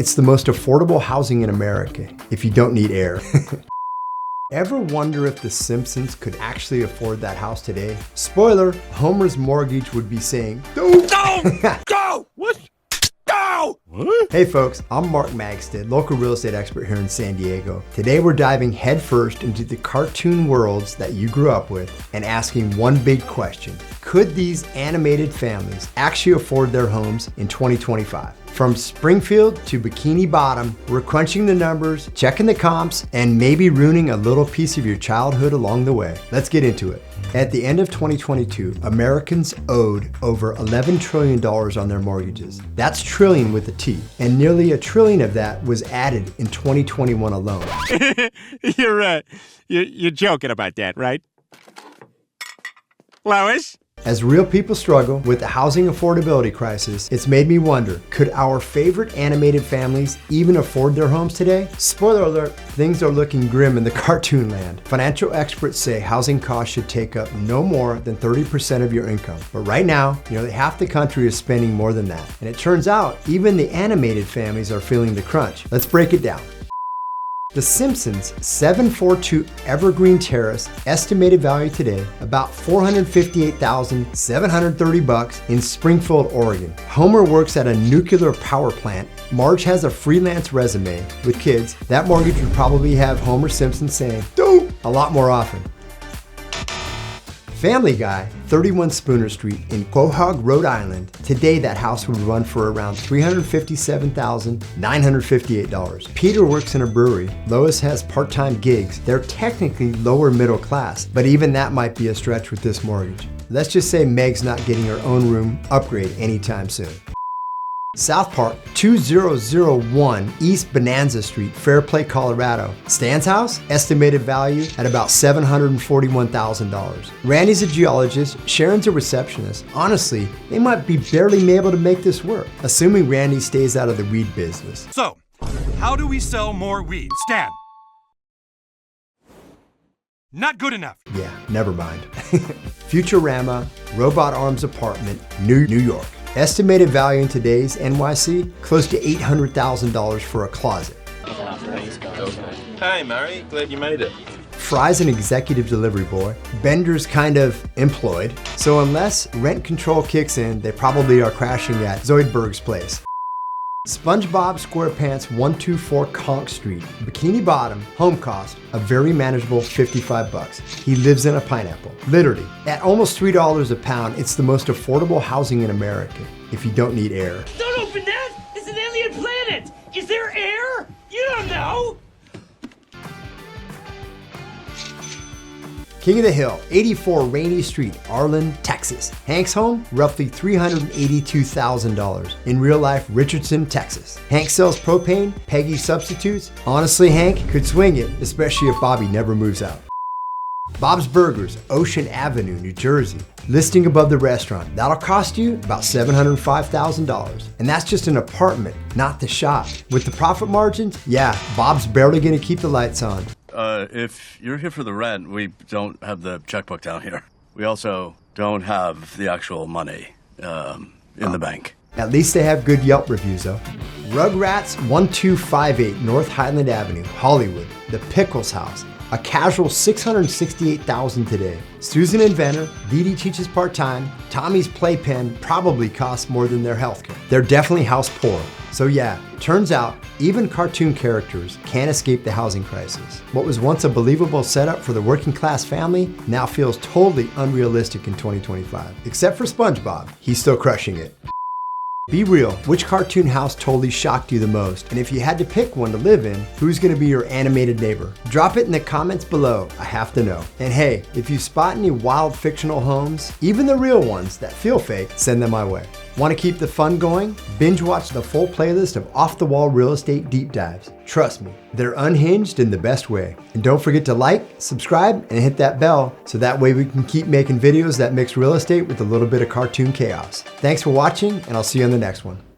it's the most affordable housing in America, if you don't need air. Ever wonder if the Simpsons could actually afford that house today? Spoiler, Homer's mortgage would be saying, "Don't go! What? Go!" What? Hey folks, I'm Mark Magstadt, local real estate expert here in San Diego. Today we're diving headfirst into the cartoon worlds that you grew up with and asking one big question. Could these animated families actually afford their homes in 2025? From Springfield to Bikini Bottom, we're crunching the numbers, checking the comps, and maybe ruining a little piece of your childhood along the way. Let's get into it. At the end of 2022, Americans owed over $11 trillion on their mortgages. That's trillion with a T, and nearly $1 trillion of that was added in 2021 alone. You're joking about that, right? Lois? As real people struggle with the housing affordability crisis, it's made me wonder, could our favorite animated families even afford their homes today? Spoiler alert, things are looking grim in the cartoon land. Financial experts say housing costs should take up no more than 30% of your income. But right now, nearly half the country is spending more than that. And it turns out, even the animated families are feeling the crunch. Let's break it down. The Simpsons 742 Evergreen Terrace estimated value today about $458,730 in Springfield, Oregon. Homer works at a nuclear power plant. Marge has a freelance resume with kids. That mortgage would probably have Homer Simpson saying, "Don't!" a lot more often. Family Guy, 31 Spooner Street in Quahog, Rhode Island. Today that house would run for around $357,958. Peter works in a brewery. Lois has part-time gigs. They're technically lower middle class, but even that might be a stretch with this mortgage. Let's just say Meg's not getting her own room upgrade anytime soon. South Park, 2001 East Bonanza Street, Fairplay, Colorado. Stan's house, estimated value at about $741,000. Randy's a geologist, Sharon's a receptionist. Honestly, they might be barely able to make this work, assuming Randy stays out of the weed business. So, how do we sell more weed? Stan? Not good enough. Yeah, never mind. Futurama, Robot Arms Apartment, New York. Estimated value in today's NYC, close to $800,000 for a closet. Hey Murray, glad you made it. Fry's an executive delivery boy. Bender's kind of employed. So unless rent control kicks in, they probably are crashing at Zoidberg's place. SpongeBob SquarePants 124 Conch Street, Bikini Bottom, home cost, a very manageable $55. He lives in a pineapple, literally. At almost $3 a pound, it's the most affordable housing in America, if you don't need air. Don't open that! It's an alien planet! Is there air? You don't know! King of the Hill, 84 Rainy Street, Arlen, Texas. Hank's home, roughly $382,000. In real life, Richardson, Texas. Hank sells propane, Peggy substitutes. Honestly, Hank could swing it, especially if Bobby never moves out. Bob's Burgers, Ocean Avenue, New Jersey. Listing above the restaurant. That'll cost you about $705,000. And that's just an apartment, not the shop. With the profit margins, yeah, Bob's barely gonna keep the lights on. If you're here for the rent, we don't have the checkbook down here. We also don't have the actual money in the bank. At least they have good Yelp reviews though. Rugrats 1258 North Highland Avenue, Hollywood. The Pickles House. A casual $668,000 today. Susan inventor, Dee Dee teaches part-time, Tommy's playpen probably costs more than their healthcare. They're definitely house poor. So yeah, turns out even cartoon characters can't escape the housing crisis. What was once a believable setup for the working class family now feels totally unrealistic in 2025. Except for SpongeBob, he's still crushing it. Be real, which cartoon house totally shocked you the most? And if you had to pick one to live in, who's gonna be your animated neighbor? Drop it in the comments below, I have to know. And hey, if you spot any wild fictional homes, even the real ones that feel fake, send them my way. Want to keep the fun going? Binge watch the full playlist of off-the-wall real estate deep dives. Trust me, they're unhinged in the best way. And don't forget to like, subscribe, and hit that bell so that way we can keep making videos that mix real estate with a little bit of cartoon chaos. Thanks for watching, and I'll see you on the next one.